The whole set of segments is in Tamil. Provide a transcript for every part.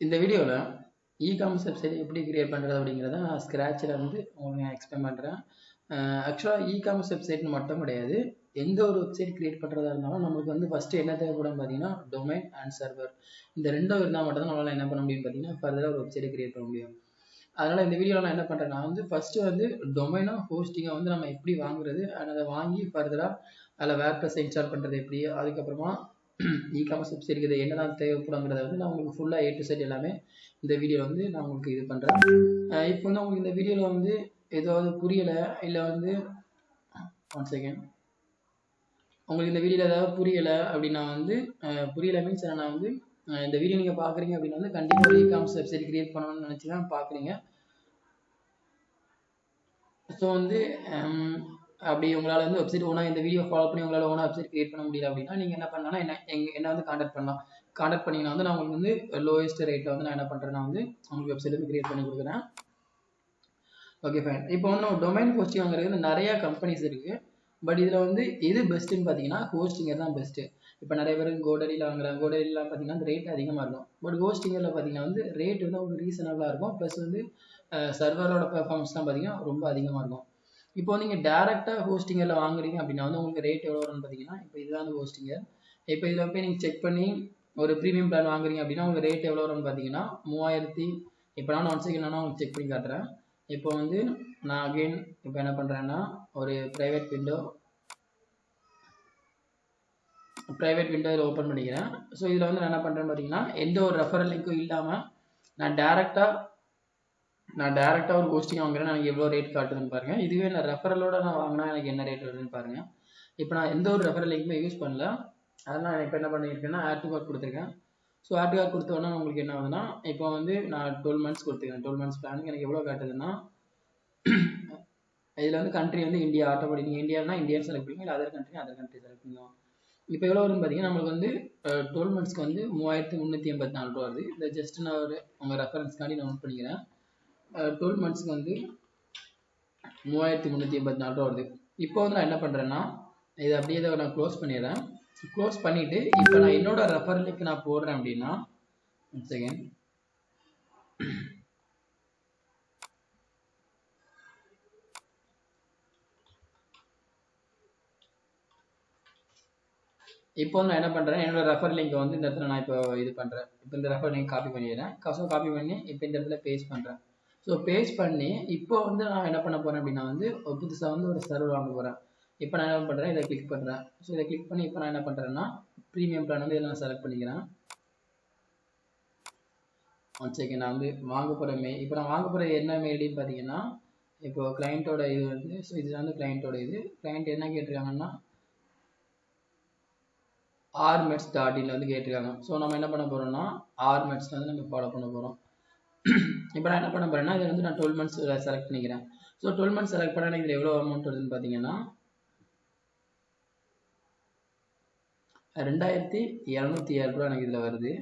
இந்த வீடியோவில் இ-காமர்ஸ் வெப்சைட் எப்படி கிரியேட் பண்ணுறது அப்படிங்கிறத நான் ஸ்க்ராட்சில் வந்து உங்களுக்கு நான் எக்ஸ்பிளைன் பண்ணுறேன். ஆக்சுவலாக இ-காமர்ஸ் வெப்சைட்னு மட்டும் கிடையாது, எந்த ஒரு வெப்சைட் கிரியேட் பண்ணுறதா இருந்தாலும் நம்மளுக்கு வந்து ஃபஸ்ட்டு என்ன தேவைப்படும் பார்த்தீங்கன்னா டொமைன் அண்ட் சர்வர். இந்த ரெண்டும் இருந்தால் மட்டும் தான் நம்மளால் என்ன பண்ண முடியும்னு பார்த்தீங்கன்னா ஃபர்தராக ஒரு வெப்சைட்டை கிரியேட் பண்ண முடியும். அதனால் இந்த வீடியோவில் நான் என்ன பண்ணுறேன்னா வந்து ஃபஸ்ட்டு வந்து டொமைனாக ஹோஸ்டிங்கை வந்து நம்ம எப்படி வாங்குறது அண்ட் அதை வாங்கி ஃபர்தராக அதில் வேர்ட்ப்ரெஸ் இன்ஸ்டால் பண்ணுறது எப்படி, அதுக்கப்புறமா இ-காமர்ஸ் வெப்சைட்டுக்கு இது என்னதான் தேவைப்படுங்கிறத வந்து நான் உங்களுக்கு ஃபுல்லாக A to Z எல்லாமே இந்த வீடியோவில் வந்து நான் உங்களுக்கு இது பண்ணுறேன். இப்போ வந்து உங்களுக்கு இந்த வீடியோவில் வந்து ஏதாவது புரியலை இல்லை வந்து ஒன் செகண்ட் உங்களுக்கு இந்த வீடியோவில் ஏதாவது புரியலை அப்படின்னா வந்து புரியலை மீன்ஸ் நான் வந்து இந்த வீடியோ நீங்கள் பார்க்குறீங்க அப்படின்னா வந்து கண்டிப்பாக ஒரு இ-காமர்ஸ் வெப்சைட் கிரியேட் பண்ணணும்னு நினச்சி தான் பார்க்குறீங்க. ஸோ வந்து அப்படி உங்களால் வந்து வெப்சைட் ஓனாக இந்த வீடியோ ஃபாலோ பண்ணி உங்களால் ஓனாக வெப்சைட் கிரியேட் பண்ண முடியல அப்படின்னா நீங்கள் என்ன பண்ணலாம்னா என்ன வந்து காண்டாக்ட் பண்ணலாம். காண்டாக்ட் பண்ணிங்கன்னா வந்து நான் உங்களுக்கு வந்து லோயஸ்ட் ரேட்டில் வந்து நான் என்ன பண்ணுறேன்னா வந்து உங்களுக்கு வெப்சைட் வந்து கிரியேட் பண்ணி கொடுக்குறேன். Okay fine. இப்போ வந்து நம்ம டொமைன் ஹோஸ்டிங் வாங்குறது நிறையா கம்பெனிஸ் இருக்குது. பட் இதில் வந்து எது பெஸ்ட்டுன்னு பார்த்தீங்கன்னா ஹோஸ்டிங்கர் தான் பெஸ்ட்டு. இப்போ நிறைய பேர் கோடரியில் வாங்குறாங்க. கோடரிலாம் பார்த்தீங்கன்னா அந்த ரேட் அதிகமாக இருக்கும். பட் ஹோஸ்டிங்கரில் பார்த்தீங்கன்னா வந்து ரேட் வந்து உங்களுக்கு ரீசனபிளாக இருக்கும். ப்ளஸ் வந்து சர்வரோட பெர்ஃபார்மன்ஸ்லாம் பார்த்தீங்கன்னா ரொம்ப அதிகமாக இருக்கும். இப்போ நீங்கள் டேரெக்டாக ஹோஸ்டிங்கரில் வாங்குறீங்க அப்படின்னா வந்து உங்களுக்கு ரேட் எவ்வளோ வரும்னு பார்த்தீங்கன்னா இப்போ இதுதான் வந்து ஹோஸ்டிங்கர். இப்போ இதில் போய் நீங்கள் செக் பண்ணி ஒரு ப்ரீமியம் பிளான் வாங்குறீங்க அப்படின்னா உங்களுக்கு ரேட் எவ்வளோ வரும்னு பார்த்தீங்கன்னா 3000. இப்போ நான் ஒன் செகண்ட் உங்களுக்கு செக் பண்ணி காட்டுறேன். இப்போ வந்து நான் அகெயின் இப்போ என்ன பண்ணுறேன்னா ஒரு ப்ரைவேட் விண்டோ இதில் ஓப்பன் பண்ணிக்கிறேன். ஸோ இதில் வந்து நான் என்ன பண்ணுறேன்னு பார்த்தீங்கன்னா எந்த ஒரு ரெஃபரல் லிங்க்கும் இல்லாமல் நான் டேரெக்டாக ஒரு ஹோஸ்டிங் வாங்குறேன். எனக்கு எவ்வளோ ரேட் காட்டுதுன்னு பாருங்கள். இதுவே நான் ரெஃபரலோட நான் வாங்கினா எனக்கு என்ன ரேட் வருதுன்னு பாருங்கள். இப்போ நான் எந்த ஒரு ரெஃபரல் லிங்க்குமே யூஸ் பண்ணல. அதனால் நான் இப்போ என்ன பண்ணியிருக்கேன்னா ஆட் டு கார்ட் கொடுத்துருக்கேன். ஸோ ஆட் டு கார்ட் கொடுத்தோன்னா உங்களுக்கு என்ன ஆகுதுன்னா இப்போ வந்து நான் 12 months கொடுத்துருக்கேன். 12 months பிளானுக்கு எனக்கு எவ்வளோ காட்டுதுன்னா இதில் வந்து கண்ட்ரி வந்து இந்தியா ஆட்டோமேட்டிக். நீங்கள் இந்தியானா இந்தியா செலக்ட் பண்ணுங்க, இல்லை அதர் கண்ட்ரி செலக்ட் பண்ணுவோம். இப்போ எவ்வளோ வரும்னு பார்த்தீங்கன்னா நம்மளுக்கு வந்து 12 monthsக்கு வந்து 3384 ரூபா வருது. இந்த ஜஸ்ட் நான் ஒரு உங்கள் ரெஃபரன்ஸ்க்காண்டி நான் நோட் பண்ணிக்கிறேன். 12 monthsக்கு வந்து 3384 ரூபா வருது. இப்போ வந்து நான் என்ன பண்ணுறேன்னா இதை அப்படியே இதை நான் க்ளோஸ் பண்ணிடுறேன். க்ளோஸ் பண்ணிவிட்டு இப்போ நான் என்னோட ரெஃபரலுக்கு நான் போடுறேன் அப்படின்னா ஒன் செகண்ட் இப்போ வந்து நான் என்ன பண்ணுறேன், என்னோட ரெஃபர் லிங்கை வந்து இந்த இடத்துல நான் இப்போ இது பண்ணுறேன். இப்போ இந்த ரெஃபர் லிங்க் காப்பி பண்ணிடுறேன். காப்பி பண்ணி இப்போ இந்த இடத்துல பேஸ்ட் பண்ணுறேன். ஸோ பேஸ்ட் பண்ணி இப்போ வந்து நான் என்ன பண்ண போகிறேன் அப்படின்னா வந்து புதுசாக வந்து ஒரு சர்வர் வாங்க போகிறேன். இப்போ நான் என்ன பண்ணுறேன், இதை கிளிக் பண்ணுறேன். ஸோ இதை கிளிக் பண்ணி இப்போ நான் என்ன பண்ணுறேன்னா ப்ரீமியம் பிளான் வந்து இதில் நான் செலக்ட் பண்ணிக்கிறேன். ஒன் செகண்ட் நான் வந்து வாங்க போகிற இப்போ நான் வாங்க போகிற என்ன மெயில்னு பார்த்தீங்கன்னா இப்போ கிளைண்ட்டோட இது வந்து ஸோ இது வந்து கிளைண்ட்டோட இது. கிளைண்ட் என்ன கேட்டிருக்காங்கன்னா rmets.in வந்து கேட்டிருக்காங்க. ஸோ நம்ம என்ன பண்ண போகிறோம்னா rmets வந்து நம்ம ஃபாலோ பண்ண போகிறோம். இப்போ நான் என்ன பண்ண போகிறேன்னா இதில் வந்து நான் 12 months செலக்ட் பண்ணிக்கிறேன். ஸோ 12 months செலக்ட் பண்ணால் இதில் எவ்வளோ அமௌண்ட் வருதுன்னு பார்த்தீங்கன்னா 2207 ரூபா எனக்கு இதில் வருது.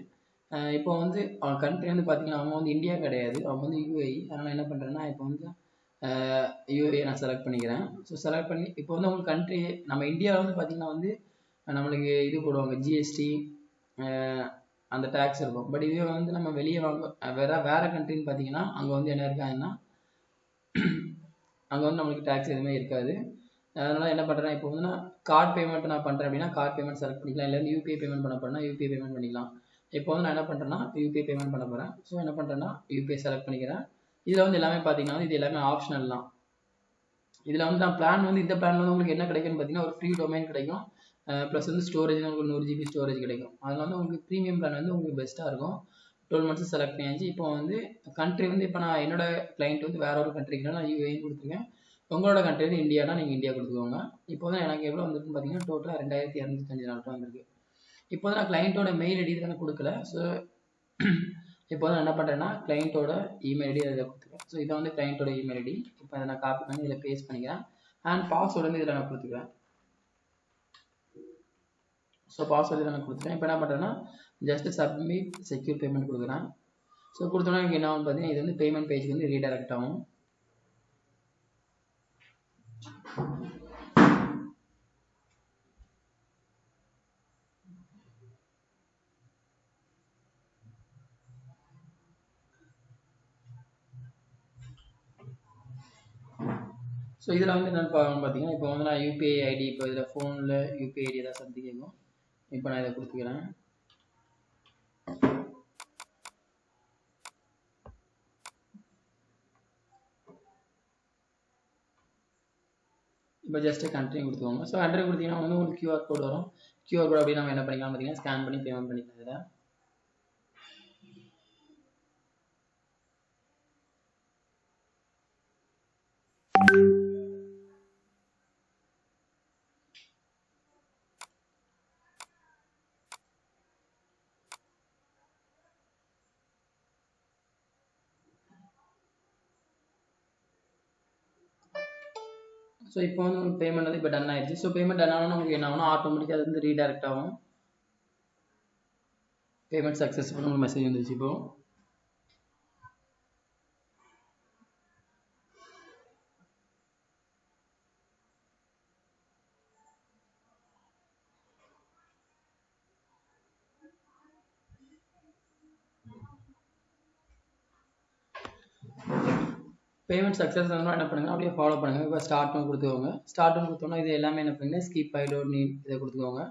இப்போ வந்து கண்ட்ரி வந்து பார்த்தீங்கன்னா அவங்க வந்து இந்தியா கிடையாது, அவங்க வந்து UAE. அதனால் என்ன பண்ணுறேன்னா இப்போ வந்து UAE நான் செலக்ட் பண்ணிக்கிறேன். ஸோ செலக்ட் பண்ணி இப்போ வந்து உங்களுக்கு கண்ட்ரி நம்ம இந்தியாவில் வந்து பார்த்தீங்கன்னா வந்து நம்மளுக்கு இது போடுவாங்க GST அந்த டேக்ஸ் இருக்கும். பட் இதுவே வந்து நம்ம வெளியே வேற கண்ட்ரின்னு பார்த்தீங்கன்னா அங்கே வந்து என்ன இருக்காதுன்னா அங்கே வந்து நம்மளுக்கு டேக்ஸ் எதுவுமே இருக்காது. அதனால் என்ன பண்ணுறேன், இப்போ வந்து நான் கார்டு பேமெண்ட் நான் பண்ணுறேன் அப்படின்னா கார்டு பேமெண்ட் செலக்ட் பண்ணிக்கலாம். இல்லை வந்து UPI பேமெண்ட் பண்ண போகிறேன்னா UPI பேமெண்ட் பண்ணிக்கலாம். இப்போ வந்து நான் என்ன பண்ணுறேன்னா UPI பேமெண்ட் பண்ண போகிறேன். ஸோ என்ன பண்ணுறேன்னா UPI செலக்ட் பண்ணிக்கிறேன். இதில் வந்து எல்லாமே பார்த்தீங்கன்னா இது எல்லாமே ஆப்ஷனல் தான். இதில் வந்து நான் பிளான் வந்து இந்த பிளான் வந்து உங்களுக்கு என்ன கிடைக்குன்னு பார்த்தீங்கன்னா ஒரு ஃப்ரீ டொமைன் கிடைக்கும். ப்ளஸ் வந்து ஸ்டோரேஜ் உங்களுக்கு 100 GB ஸ்டோரேஜ் கிடைக்கும். அதனால வந்து உங்களுக்கு ப்ரீமியம் பிளான் வந்து உங்களுக்கு பெஸ்ட்டாக இருக்கும். 12 months செலக்ட் பண்ணியாச்சு. இப்போ வந்து கண்ட்ரி வந்து இப்போ நான் என்னோட கிளைண்ட் வந்து வேற ஒரு கண்ட்ரிக்குனா நான் UAE கொடுத்துருக்கேன். உங்களோட கண்ட்ரி வந்து இந்தியானா நீங்கள் இந்தியா கொடுத்துக்கோங்க. இப்போ வந்து எனக்கு எவ்வளோ வந்துருக்குன்னு பார்த்தீங்கன்னா டோட்டலாக 2254 ரூபா வந்திருக்கு. இப்போ வந்து நான் கிளைண்ட்டோட மெயில் ஐடி தான் கொடுக்கல. ஸோ இப்போ வந்து என்ன பண்ணுறேன்னா கிளைண்ட்டோட இமெயில் ஐடி அதில் கொடுத்துருக்கேன். ஸோ இதை வந்து கிளைண்ட்டோட இமெயில் ஐடி. இப்போ அதை நான் காப்பி பண்ணி இதில் பேஸ்ட் பண்ணிக்கிறேன். அண்ட் பாஸ்வேர்டு வந்து இதில் நான் கொடுத்துக்கிறேன். ஸோ பாஸ்வேர்டு நான் கொடுத்துட்டேன். இப்போ என்ன பண்ணுறேன்னா ஜஸ்ட் சப்மிட் செக்யூர் பேமெண்ட் கொடுக்குறேன். ஸோ கொடுத்தோன்னா எனக்கு என்ன ஆகும் பார்த்தீங்கன்னா இது வந்து பேமெண்ட் பேஜுக்கு வந்து ரீடைரக்ட் ஆகும். இதில் வந்து என்னென்னு பார்த்தீங்கன்னா இப்போ வந்து நான் யூபிஐ ஐடி இப்போ இதில் ஃபோனில் யூபிஐ ஐடி ஏதாவது சம்திங் கேட்கும். இப்போ நான் இதை கொடுத்துக்கிறேன். இப்போ ஜஸ்ட்டு கண்ட்ரி கொடுத்துக்கோங்க. ஸோ கண்ட்ரி கொடுத்தீங்கன்னா வந்து உங்களுக்கு QR கோட் வரும். QR கோட் அப்படி நம்ம என்ன பண்ணிக்கலாம் பார்த்தீங்கன்னா ஸ்கேன் பண்ணி பேமெண்ட் பண்ணிக்கலாம். இதில் ஸோ இப்போ வந்து உங்களுக்கு பேமெண்ட் வந்து இப்போ டன் ஆயிடுச்சு. ஸோ பேமெண்ட் டன் ஆனால் உங்களுக்கு என்ன ஆகும், ஆட்டோமேட்டிக்காக அது வந்து ரீடைரக்ட் ஆகும். பேமெண்ட் சக்ஸஸ்ஃபுல் உங்களுக்கு மெசேஜ் வந்துச்சு. இப்போ பேமெண்ட் சக்ஸஸ் ஆனால் என்ன பண்ணுங்க, அப்படியே ஃபாலோ பண்ணுங்கள். இப்போ ஸ்டார்ட்னு கொடுத்துக்கோங்க. ஸ்டார்ட்னு கொடுத்தோன்னா இது எல்லாமே என்ன பண்ணுங்க, ஸ்கிப் ஐ டோன்ட் நீட் இதை கொடுத்துக்கோங்க.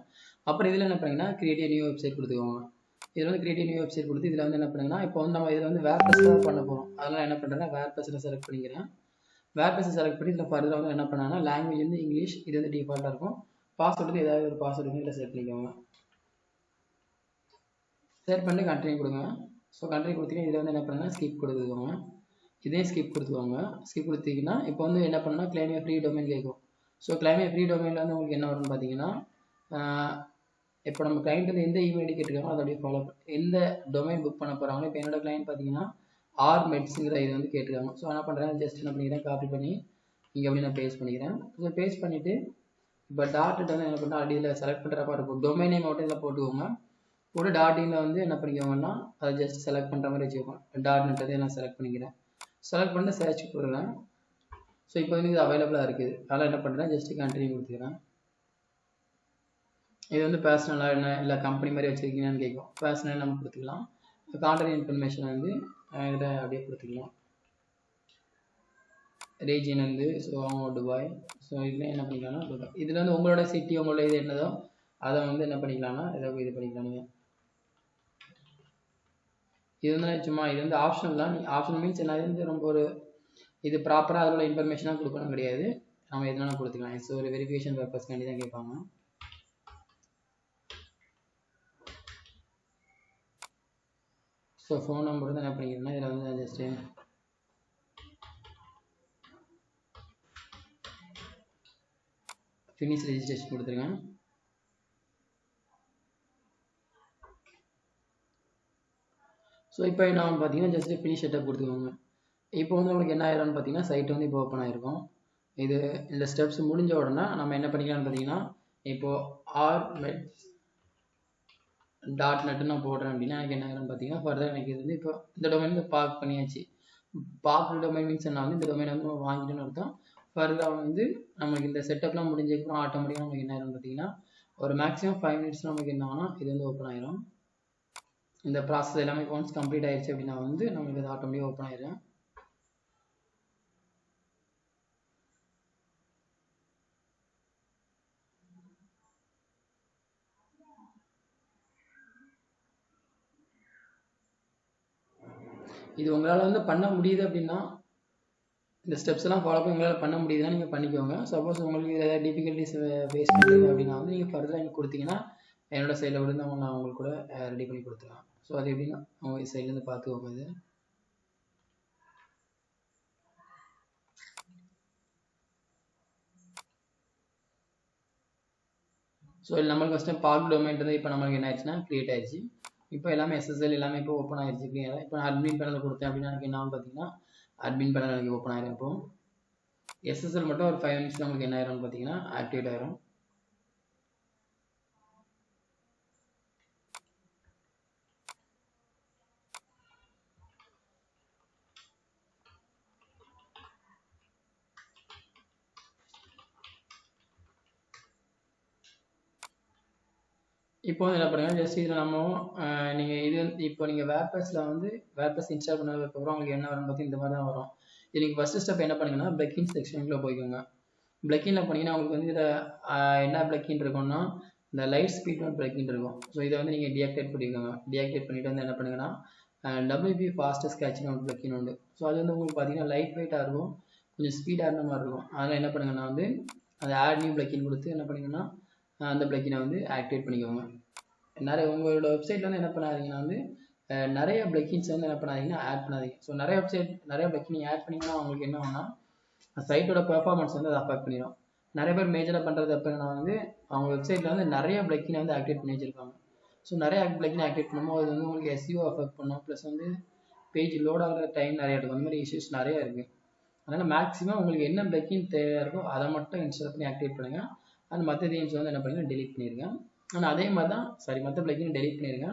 அப்புறம் இதில் என்ன பண்ணுங்கன்னா கிரியேட் நியூ வெப்சைட் கொடுத்துக்கோங்க. இதில் வந்து கிரியேட் நியூ வெப்சைட் கொடுத்து இதில் வந்து என்ன பண்ணுங்கன்னா இப்போ வந்து நம்ம இதில் வந்து வேர்ப்ரெஸ் தான் பண்ண போகிறோம். அதனால் என்ன பண்ணுறேன்னா வேர்ப்ரெஸ்ஸில் செலக்ட் பண்ணிக்கிறேன். வேர்ப்ரெஸ்ஸை செலக்ட் பண்ணி இதில் ஃபர்தராக வந்து என்ன பண்ணாங்கன்னா லாங்குவேஜ் வந்து இங்கிலீஷ், இது வந்து டிஃபால்ட்டாக இருக்கும். பாஸ்வேர்டு வந்து ஏதாவது ஒரு பாஸ்வேர்டு வந்து இதில் செலக்ட் பண்ணிக்கோங்க. செலக்ட் பண்ணி கண்ட்ரினியூ கொடுங்க. ஸோ கண்ட்ரி கொடுத்தீங்கன்னா இதில் வந்து என்ன பண்ணுங்கன்னா ஸ்கிப் கொடுத்துக்கோங்க. இதே ஸ்கிப் கொடுத்துக்கோங்க. ஸ்கிப் கொடுத்தீங்கன்னா இப்போ வந்து என்ன பண்ணணும்னா கிளைம் ஏ ஃப்ரீ டொமைன் கேட்கும். ஸோ கிளைம் ஏ ஃப்ரீ டொமைனில் வந்து உங்களுக்கு என்ன வரும்னு பார்த்தீங்கன்னா இப்போ நம்ம கிளைண்ட் வந்து எந்த இமெயில் கேட்டிருக்காங்களோ அதை அப்படியே ஃபாலோ எந்த டொமைன் புக் பண்ண போகிறாங்களோ. இப்போ என்னோட கிளைண்ட் பார்த்தீங்கன்னா மெட்ஸுங்கிற இது வந்து கேட்டிருக்காங்க. ஸோ என்ன பண்ணுறேன், ஜஸ்ட் என்ன பண்ணிக்கிறேன், காப்பி பண்ணி இங்கே அப்படி நான் பேஸ்ட் பண்ணிக்கிறேன். ஸோ பேஸ்ட் பண்ணிவிட்டு இப்போ டாட் வந்து என்ன பண்ணால் அடியில் செலக்ட் பண்ணுறப்ப இருக்கும். டொமைன் நேம் மட்டும் இதில் போட்டுக்கோங்க. போட்டு டாட்டிங்கில் வந்து என்ன பண்ணிக்கோங்கன்னா அதை ஜஸ்ட் செலக்ட் பண்ணுற மாதிரி வச்சுக்கோங்க. டாட்ன்றது நான் செலக்ட் பண்ணிக்கிறேன். செலக்ட் பண்ணி சர்ச் கொடுக்குறேன். ஸோ இப்போ வந்து இது அவைலபிளாக இருக்குது. அதனால் என்ன பண்ணுறேன், ஜஸ்ட் கண்டினியூ கொடுத்துக்கிறேன். இது வந்து பர்சனலாக என்ன இல்லை கம்பெனி மாதிரி வச்சுருக்கீங்கன்னு கேட்கும். பர்சனல் நம்ம கொடுத்துக்கலாம். கான்டாக்ட் இன்ஃபர்மேஷன் வந்து இதில் அப்படியே கொடுத்துக்கலாம். ரீஜன் வந்து ஸோ அவங்க துபாய். ஸோ இதில் என்ன பண்ணிக்கலாம்னா துபாய். இதில் வந்து உங்களோட சிட்டி உங்களோட இது என்னதோ அதை வந்து என்ன பண்ணிக்கலாம்னா ஏதாவது இது பண்ணிக்கலாம். நீங்கள் இது வந்து சும்மா இது வந்து ஆப்ஷனல் தான். ஆப்ஷனல் மீன்ஸ் என்ன, இது வந்து ரொம்ப ஒரு இது ப்ராப்பராக அதில் உள்ள இன்ஃபர்மேஷனாக கொடுக்கணும் கிடையாது. நம்ம எதுனாலும் கொடுத்துக்கலாம். ஸோ ஒரு வெரிஃபிகேஷன் பர்பஸ்க்காண்டி தான் கேட்பாங்க. ஸோ ஃபோன் நம்பர் வந்து என்ன பண்ணிக்கிறேன்னா இதில் வந்து ஜஸ்ட்டு ஃபினிஷ் ரெஜிஸ்ட்ரேஷன் கொடுத்துருங்க. ஸோ இப்போ என்ன பார்த்தீங்கன்னா ஜஸ்ட்டு ஃபினிஷ் செட்டப் கொடுத்துக்கோங்க. இப்போ வந்து உங்களுக்கு என்ன ஆயிரும்னு பார்த்தீங்கன்னா சைட் வந்து இப்போ ஓப்பன் ஆகிருக்கும். இது இந்த ஸ்டெப்ஸ் முடிஞ்ச உடனே நம்ம என்ன பண்ணிக்கலாம்னு பார்த்தீங்கன்னா இப்போது .net நான் போடுறேன் அப்படின்னா எனக்கு என்ன ஆயிரும்னு பார்த்தீங்கன்னா ஃபர்தர் எனக்கு இது வந்து இப்போ இந்த டொமைன் வந்து பார்க் பண்ணியாச்சு. பார்க் டொமைன் மீன்ஸ் என்ன வந்து இந்த டொமைன் வந்து நம்ம வாங்கிட்டோன்னு அர்த்தம். ஃபர்தராக வந்து நமக்கு இந்த செட்டப்லாம் முடிஞ்சதுக்கப்புறம் ஆட்டோமேட்டிக்காக நமக்கு என்ன ஆயிரும்னு பார்த்தீங்கன்னா ஒரு மேக்ஸிமம் 5 மினிட்ஸ் நமக்கு என்ன ஆகும்னா இது வந்து ஓப்பன் ஆயிரும். இந்த ப்ராசஸ் எல்லாமே ஒன்ஸ் கம்ப்ளீட் ஆயிடுச்சு அப்படின்னா வந்து நமக்கு இது ஆட்டோமேட்டிக்காக ஓப்பன் ஆயிரும். இது உங்களால் வந்து பண்ண முடியுது அப்படின்னா இந்த ஸ்டெப்ஸ் எல்லாம் ஃபாலோ பண்ணி உங்களால் பண்ண முடியுதுன்னா நீங்கள் பண்ணிக்கோங்க. சப்போஸ் உங்களுக்கு ஏதாவது டிஃபிகல்ட்டிஸ் ஃபேஸ் பண்ணுறீங்க அப்படின்னா வந்து நீங்கள் ஃபர்தராக எனக்கு கொடுத்தீங்கன்னா என்னோட சைடில் விழுந்து நான் உங்களுக்கு கூட ரெடி பண்ணி கொடுத்துருவேன். ஸோ அது எப்படின்னா அவங்க சைட்லேருந்து பார்த்துக்கோங்க. இது ஸோ நம்மளுக்கு ஃபஸ்ட்டு பார்க் டொமைன்றது இப்போ நம்மளுக்கு என்ன ஆயிடுச்சுன்னா கிரியேட் ஆயிடுச்சு. இப்போ எல்லாமே SSL எல்லாமே இப்போ ஓப்பன் ஆயிடுச்சு. கிளியராக இப்போ நான் அட்மின் பேனல் கொடுத்தேன் அப்படின்னா எனக்கு என்ன பார்த்தீங்கன்னா அட்மின் பேனல் எனக்கு ஓப்பன் ஆயிரும். இப்போ SSL மட்டும் ஒரு 5 மினிட்ஸ் நமக்கு என்ன ஆயிரும்னு பார்த்தீங்கன்னா ஆக்டிவேட் ஆயிரும். இப்போ வந்து என்ன பண்ணுங்க, ஜஸ்ட் இதில் நம்ம நீங்கள் இது வந்து இப்போ நீங்கள் வேர்ப்ரெஸ்ஸில் வந்து வேர்ப்ரெஸ் இன்ஸ்டால் பண்ணதுக்கப்புறம் உங்களுக்கு என்ன வரும்னு பார்த்தீங்கன்னா இந்த மாதிரி தான் வரும். இதுக்கு ஃபஸ்ட்டு ஸ்டெப் என்ன பண்ணுங்கன்னா பிளக்கின் செக்ஷனுக்குள்ளே போய்க்கோங்க. பிளக்கின்ல போனீங்கன்னா உங்களுக்கு வந்து இதில் என்ன பிளக்கின் இருக்கும்னா இந்த லைட் ஸ்பீட் நோட் பிளக்கின் இருக்கும். ஸோ இதை வந்து நீங்கள் டீஆக்டிவேட் பண்ணிக்கோங்க. டீஆக்டிவேட் பண்ணிட்டு வந்து என்ன பண்ணுங்கன்னா WP ஃபாஸ்டஸ்ட் கேட்சிங் ஒரு பிளக்கின் உண்டு. ஸோ அது வந்து உங்களுக்கு பார்த்தீங்கன்னா லைட் வெயிட்டாக இருக்கும், கொஞ்சம் ஸ்பீடாக இருந்த மாதிரி இருக்கும். அதனால் என்ன பண்ணுங்கன்னா வந்து அது ஆட் நியூ பிளக்கின் கொடுத்து என்ன பண்ணிங்கன்னா அந்த பிளக்கினை வந்து ஆக்டிவேட் பண்ணிக்கோங்க. நிறைய உங்களோட வெப்சைட்டில் வந்து என்ன பண்ணாதீங்கன்னா வந்து நிறைய பிளக்கின்ஸ் வந்து என்ன பண்ணாதீங்கன்னா ஆட் பண்ணாதீங்க. ஸோ நிறைய பிளக்கின் நீங்கள் ஆட் பண்ணிங்கன்னா உங்களுக்கு என்ன ஆகும்னா சைட்டோட பெர்ஃபார்மன்ஸ் வந்து அதை அஃபெக்ட் பண்ணிடும். நிறைய பேர் மேஜராக பண்ணுறது எப்போனா வந்து அவங்க வெப்சைட்டில் வந்து நிறைய பிளக்கினை வந்து ஆக்டிவேட் பண்ணி வச்சிருக்காங்க. ஸோ நிறைய பிளக்கினை ஆக்டிவேட் பண்ணும்போது அது வந்து உங்களுக்கு SEO அஃபெக்ட் பண்ணும், ப்ளஸ் வந்து பேஜ் லோட் ஆகிற டைம் நிறைய எடுக்கும். அந்த மாதிரி இஷ்யூஸ் நிறைய இருக்குது. அதனால் மேக்ஸிமம் உங்களுக்கு என்ன பிளக்கின் தேவையாக இருக்கோ அதை மட்டும் இன்ஸ்டால் பண்ணி ஆக்டிவேட் பண்ணுங்கள். அந்த மற்ற தீம்ஸ் வந்து என்ன பண்ணுங்கள் டெலிட் பண்ணிடுங்க. ஆனால் அதே மாதிரி தான் மற்ற பிளக்கின் டெலிட் பண்ணிடுங்க.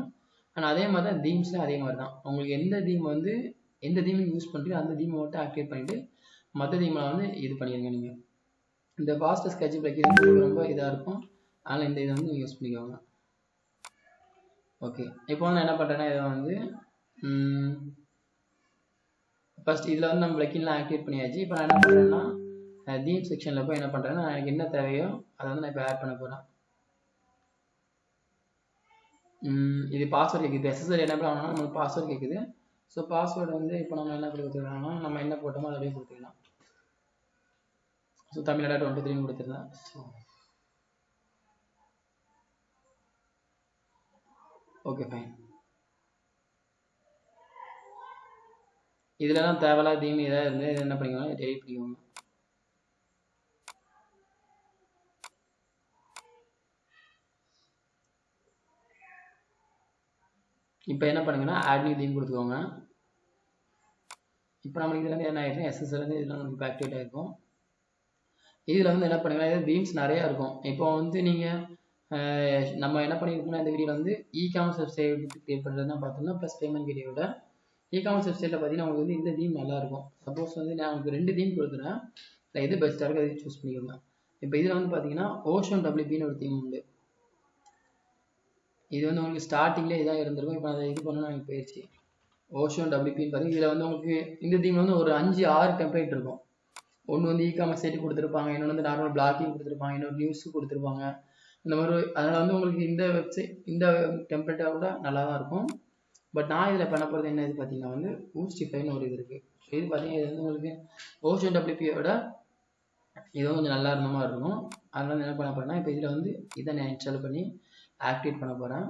ஆனால் அதே மாதிரி தான் தீம்ஸ்லாம் அதே மாதிரி தான். உங்களுக்கு எந்த தீம் யூஸ் பண்ணுறீங்க அந்த தீமை மட்டும் ஆக்டிவேட் பண்ணிவிட்டு மற்ற தீமில் வந்து இது பண்ணிடுங்க. நீங்கள் இந்த ஃபாஸ்டஸ்ட் கேட்ச் பிளக்கின் வந்து ரொம்ப இதாக இருக்கும். அதனால் இந்த இதை வந்து நீங்கள் யூஸ் பண்ணிக்கோங்க. ஓகே, இப்போ வந்து நான் என்ன பண்ணுறேன்னா இதை வந்து ஃபர்ஸ்ட் இதில் வந்து நம்ம பிளக்கின்லாம் ஆக்டிவேட் பண்ணியாச்சு. இப்போ நான் என்ன பண்ணுறேன்னா தீம் செக்ஷனில் போய் என்ன பண்ணுறேன்னா எனக்கு என்ன தேவையோ அதை வந்து நான் இப்போ ஆட் பண்ண போகிறேன். இது பாஸ்வேர்டு கேட்குது. SSL என்ன பண்ணணும்னா நம்மளுக்கு பாஸ்வேர்டு கேட்குது. ஸோ பாஸ்வேர்டு வந்து இப்போ நம்ம என்ன கொடுத்துருக்கோம்னா நம்ம என்ன போட்டோமோ அதை அப்படியே கொடுத்துக்கலாம். ஸோ தமிழ்நாடு 23 கொடுத்துருந்தேன். So okay fine. இதுலலாம் தேவையில்லாத தீம் ஏதாவது இருந்து என்ன பண்ணிக்கோங்க டெலிட் பண்ணிக்கோங்க. இப்போ என்ன பண்ணுங்கன்னா ஆட் நியூ தீம் கொடுத்துக்கோங்க. இப்போ நம்மளுக்கு இதுலேருந்து என்ன ஆகிடுச்சுன்னா SSL வந்து இதெல்லாம் நமக்கு ஆக்டிவேட் ஆகிருக்கும். இதில் வந்து என்ன பண்ணுங்கன்னா இது தீம்ஸ் நிறையா இருக்கும். இப்போ வந்து நீங்கள் நம்ம என்ன பண்ணியிருக்கோம்னா இந்த வீடியோவில் வந்து இ-காமர்ஸ் வெப்சைட் கிரியேட் பண்ணுறது தான் பார்த்தோம்னா ப்ளஸ் பேமெண்ட் வீடியோட இ-காமர்ஸ் வெப்சைட்டில் பார்த்தீங்கன்னா உங்களுக்கு வந்து இந்த தீம் நல்லாயிருக்கும். சப்போஸ் வந்து நான் உங்களுக்கு 2 தீம் கொடுக்குறேன், இல்லை எது பெஸ்ட்டாக இருக்குது அதை சூஸ் பண்ணிக்கோங்க. இப்போ இதில் வந்து பார்த்தீங்கன்னா ஓஷன் WPன்னு ஒரு தீம் உண்டு. இது வந்து உங்களுக்கு ஸ்டார்டிங்லேயே இதாக இருந்திருக்கும். இப்போ அதை இது பண்ணணும் எனக்கு போயிடுச்சு. ஓஷன் WPன்னு பார்த்தீங்கன்னா இதில் வந்து உங்களுக்கு இந்த தீம் வந்து ஒரு 5-6 டெம்ப்ளேட் இருக்கும். ஒன்று வந்து இ-காமர்ஸ் சைட்டு கொடுத்துருப்பாங்க, இன்னொன்று வந்து நார்மல் பிளாக்கிங் கொடுத்துருப்பாங்க, இன்னொரு நியூஸு கொடுத்துருப்பாங்க. இந்த மாதிரி அதனால் வந்து உங்களுக்கு இந்த டெம்ப்ளேட்டை கூட நல்லா தான் இருக்கும். பட் நான் இதில் பண்ண போகிறது என்ன இது பார்த்தீங்கன்னா வந்து ஊஸ்டிஃபைன்னு ஒரு இது இருக்குது. இது பார்த்தீங்கன்னா இது வந்து உங்களுக்கு ஓஷன் WPயோட இதுவும் கொஞ்சம் நல்லா இருந்த மாதிரி இருக்கும். அதனால வந்து என்ன பண்ண போகிறேன்னா இப்போ இதில் வந்து இதை நான் இன்ஸ்டால் பண்ணி ஆக்டிவேட் பண்ண போகிறேன்.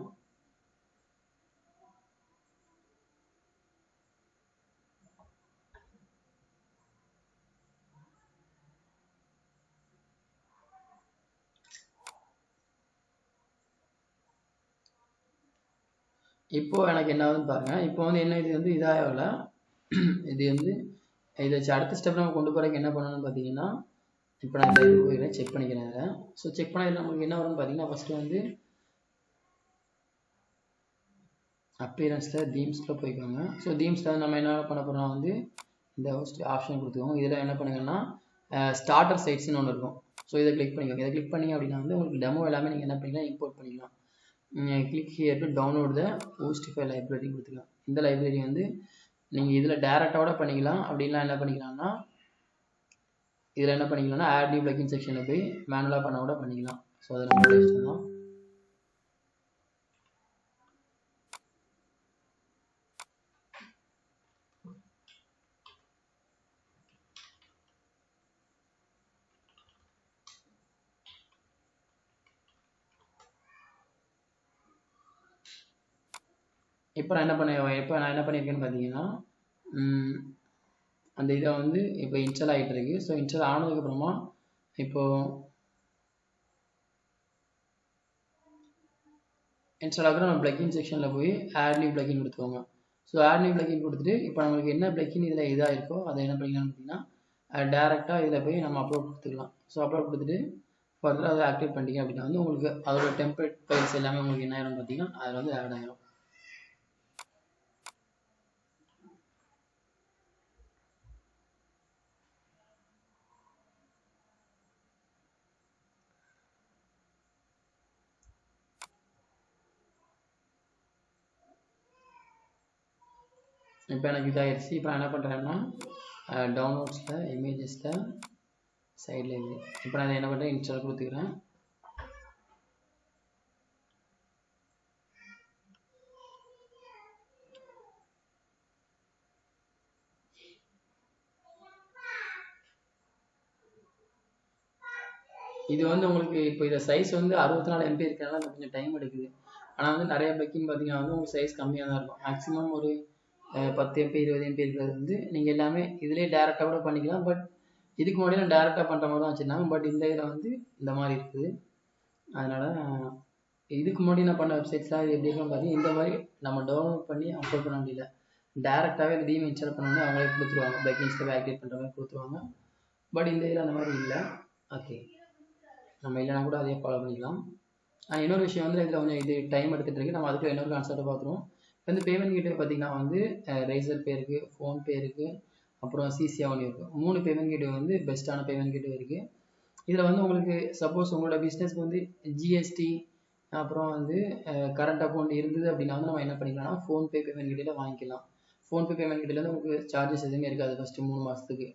இப்போ எனக்கு என்ன ஆகுதுன்னு பாருங்க. இப்போ வந்து என்ன இது வந்து இதாகல. இது வந்து இதை வச்சு அடுத்த ஸ்டெப் நம்ம கொண்டு போகிறதுக்கு என்ன பண்ணணும்னு பார்த்தீங்கன்னா இப்போ நான் இதில் போயிடுறேன், செக் பண்ணிக்கிறேன் இதில். ஸோ செக் பண்ணதில் நமக்கு என்ன வரும்னு பார்த்தீங்கன்னா ஃபஸ்ட்டு வந்து அப்பியரன்ஸில் தீம்ஸில் போய்க்கோங்க. ஸோ தீம்ஸில் நம்ம என்ன பண்ண போகிறோம் வந்து இந்த ஆப்ஷன் கொடுத்துக்கோங்க. இதில் என்ன பண்ணுங்கன்னா ஸ்டார்டர் சைட்ஸ்னு ஒன்று இருக்கும். ஸோ இதை கிளிக் பண்ணிக்கோங்க. இதை கிளிக் பண்ணி அப்படின்னா வந்து உங்களுக்கு டெமோ எல்லாமே நீங்கள் என்ன பண்ணிக்கலாம் இம்போர்ட் பண்ணிக்கலாம். Click here to download the ஊஸ்டிஃபை லைப்ரரி கொடுத்துக்கலாம். இந்த லைப்ரரி வந்து நீங்கள் இதில் டேரெக்டாக பண்ணிக்கலாம். அப்படின்லாம் என்ன பண்ணிக்கலாம்னா இதில் என்ன பண்ணிக்கலாம்னா ஆட் நியூ பிளக்கின் செக்ஷனில் போய் மேனுவலாக பண்ண கூட பண்ணிக்கலாம். ஸோ அதை நம்மளோட இஷ்டம் தான். இப்போ நான் என்ன பண்ணியிருக்கேன்னு பார்த்தீங்கன்னா அந்த இதை வந்து இப்போ இன்ஸ்டால் ஆகிட்டு இருக்கு. ஸோ இன்ஸ்டால் ஆனதுக்கப்புறமா இப்போது இன்ஸ்டால் ஆகிற நம்ம பிளக்கின் செக்ஷனில் போய் ஆட் நியூ பிளக்கின் கொடுத்துக்கோங்க. ஸோ ஆட் நியூ பிளக்கின் கொடுத்துட்டு இப்போ நம்மளுக்கு என்ன பிளக்கின் இதில் இதாக இருக்கோ அதை என்ன பண்ணிக்கலாம்னு பார்த்தீங்கன்னா டேரெக்டாக இதில் போய் நம்ம அப்லோட் கொடுத்துக்கலாம். ஸோ அப்லோட் கொடுத்துட்டு ஃபர்தராக அதை ஆக்டிவேட் பண்ணிட்டீங்க அப்படின்னா வந்து உங்களுக்கு அதோட டெம்ப்ளேட் ஃபைல்ஸ் எல்லாமே உங்களுக்கு என்ன ஆயிரும் பார்த்தீங்கன்னா அதில் வந்து ஆட் ஆகிரும். இப்போ எனக்கு இதாகிடுச்சு. இப்போ நான் என்ன பண்ணுறேன்னா டவுன்லோட்ஸில் இமேஜஸில் சைடில் இது. இப்போ நான் என்ன பண்ணுறேன், இன்ஸ்டால் கொடுத்துக்கிறேன். இது வந்து உங்களுக்கு இப்போ இதை சைஸ் வந்து 64 MB இருக்கிறனால கொஞ்சம் டைம் எடுக்குது. ஆனால் வந்து நிறைய பக்கிங் பார்த்தீங்கன்னா வந்து உங்களுக்கு சைஸ் கம்மியாக தான் இருக்கும். மேக்ஸிமம் ஒரு 10 MB 20 MB இருக்கிறது வந்து நீங்கள் எல்லாமே இதிலே டேரெக்டாக கூட பண்ணிக்கலாம். பட் இதுக்கு முன்னாடி நான் டேரெக்டாக பண்ணுற மாதிரி தான் வச்சுருந்தாங்க. பட் இந்த இதில் வந்து இந்த மாதிரி இருக்குது. அதனால் இதுக்கு முன்னாடி நான் பண்ண வெப்சைட்ஸ்லாம் இது எப்படி இருக்குன்னு பார்த்தீங்கன்னா இந்த மாதிரி நம்ம டவுன்லோட் பண்ணி அப்லோட் பண்ண முடியல. டேரெக்டாகவே இந்த தீம் இன்ஸ்டால் பண்ணோன்னே அவங்களே கொடுத்துருவாங்க. பக்கிங்ஸ்க்கு ஆக்டிவேட் பண்ணுற மாதிரி கொடுத்துருவாங்க. பட் இந்த இதில் அந்த மாதிரி இல்லை. ஓகே, நம்ம இல்லைனா கூட அதே ஃபாலோ பண்ணிக்கலாம். இன்னொரு விஷயம் வந்து இதில் கொஞ்சம் இது டைம் எடுத்துகிட்டு இருக்கு. நம்ம அதுக்கு இன்னொரு கான்செப்டை பார்த்துருவோம். வந்து பேமெண்ட் கேட்வே பார்த்தீங்கன்னா வந்து ரேசர் பே இருக்குது, ஃபோன்பே இருக்குது, அப்புறம் சிசிஆவனி இருக்குது. 3 பேமெண்ட் கேட்வே வந்து பெஸ்ட்டான பேமெண்ட் கேட்வே இருக்குது. இதில் வந்து உங்களுக்கு சப்போஸ் உங்களோட பிஸ்னஸ்க்கு வந்து ஜிஎஸ்டி அப்புறம் வந்து கரண்ட் அக்கௌண்ட் இருந்தது அப்படின்னா வந்து நம்ம என்ன பண்ணிக்கலாம்னா ஃபோன்பே பேமெண்ட் கேட்வேல வாங்கிக்கலாம். ஃபோன்பே பேமெண்ட் கேட்வேல வந்து உங்களுக்கு சார்ஜஸ் எதுவுமே இருக்காது ஃபஸ்ட்டு 3 மாதத்துக்கு.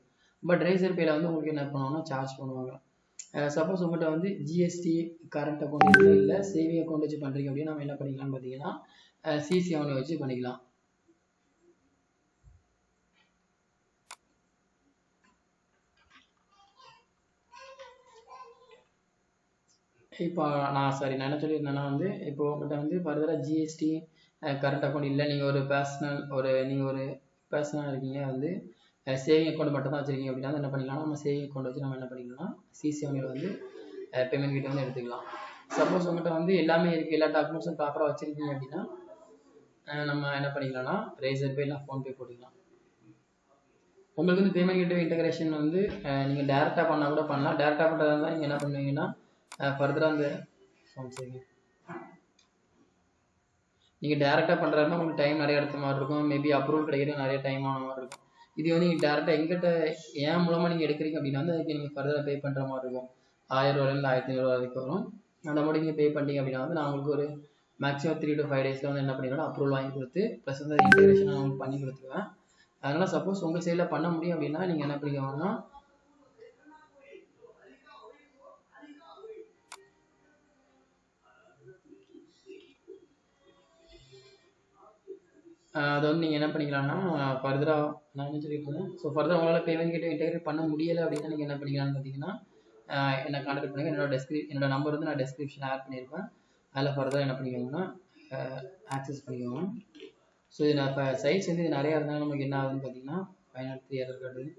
பட் ரேசர் பேயில் வந்து உங்களுக்கு என்ன பண்ணுவாங்கன்னா சார்ஜ் பண்ணுவாங்க. சப்போஸ் உங்கள்கிட்ட வந்து ஜிஎஸ்டி கரண்ட் அக்கௌண்ட் எதுவும் இல்லை, சேவிங் அக்கௌண்ட் வச்சு பண்ணுறீங்க அப்படின்னா நம்ம என்ன பண்ணிக்கலாம்னு பார்த்தீங்கன்னா சிசிஆவனி வச்சு பண்ணிக்கலாம். இப்போ நான் என்ன சொல்லியிருந்தேன்னா வந்து இப்போ உங்கள்கிட்ட வந்து ஃபர்தராக ஜிஎஸ்டி கரண்ட் அக்கௌண்ட் இல்லை, நீங்கள் ஒரு பர்சனல் இருக்கீங்க, வந்து சேவிங் அக்கௌண்ட் மட்டும் தான் வச்சுருக்கீங்க அப்படின்னா என்ன பண்ணிக்கலாம், நம்ம சேவிங் அக்கௌண்ட் வச்சு நம்ம என்ன பண்ணிக்கலாம்னா சிசிஆவனியில் வந்து பேமெண்ட் கிட்ட வந்து எடுத்துக்கலாம். சப்போஸ் உங்கள்கிட்ட வந்து எல்லாமே இருக்குது, எல்லா டாக்குமெண்ட்ஸும் ப்ராப்பராக வச்சுருக்கீங்க அப்படின்னா நம்ம என்ன பண்ணிக்கலாம்னா ரேசர் பே இல்லை ஃபோன்பே போட்டுக்கலாம். உங்களுக்கு வந்து பேமெண்ட் கேட்வே இன்டகிரேஷன் வந்து நீங்கள் டேரெக்டாக பண்ணால் கூட பண்ணலாம். டேரெக்டாக பண்ணுறதா இருந்தால் நீங்கள் என்ன பண்ணுவீங்கன்னா ஃபர்தராக அந்த நீங்கள் டேரெக்டாக பண்ணுறதுனா உங்களுக்கு டைம் நிறைய எடுத்த மாதிரி இருக்கும். மேபி அப்ரூவல் கிடைக்கிறது நிறைய டைம் ஆன மாதிரி இருக்கும். இது வந்து நீங்கள் டேரெக்டாக எங்கிட்ட ஏன் மூலமாக நீங்கள் எடுக்கிறீங்க அப்படின்னா வந்து அதுக்கு நீங்கள் ஃபர்தராக பே பண்ணுற மாதிரி இருக்கும். 1000 ரூபாயிலேருந்து 1500 வரைக்கும் வரும். அந்த மாதிரி நீங்கள் பே பண்ணிட்டீங்க அப்படின்னா வந்து நான் உங்களுக்கு ஒரு மேக்ஸிமம் 3 to 5 டேஸில் வந்து என்ன பண்ணிடுவேன், அப்ரூவல் வாங்கி கொடுத்து ப்ளஸ் வந்து இன்டகிரேஷன் நான் உங்களுக்கு பண்ணி கொடுத்துருவேன். அதனால் சப்போஸ் உங்கள் சைடில் பண்ண முடியும் அப்படின்னா நீங்கள் என்ன பண்ணிக்கோங்கன்னா அதை வந்து நீங்கள் என்ன பண்ணிக்கலாம்னா ஃபர்தராக நான் என்ன சொல்லியிருக்கேன். ஸோ ஃபர்தராக உங்களால் பேமெண்ட் கேட்வே இன்டகிரேட் பண்ண முடியலை அப்படின்னா நீங்கள் என்ன பண்ணிக்கலாம்னு பார்த்தீங்கன்னா என்னை கான்டாக்ட் பண்ணுங்கள். என்னோட நம்பர் வந்து நான் டெஸ்கிரிப்ஷனில் ஆட் பண்ணியிருப்பேன். அதில் ஃபர்தராக என்ன பண்ணிக்கோங்கன்னா ஆக்சஸ் பண்ணிக்கோங்க. ஸோ இது நான் இப்போ சைஸ் வந்து இது நிறையா இருந்தாலும் நமக்கு என்ன ஆகுதுன்னு பார்த்தீங்கன்னா 503 எரர் காட்டுது.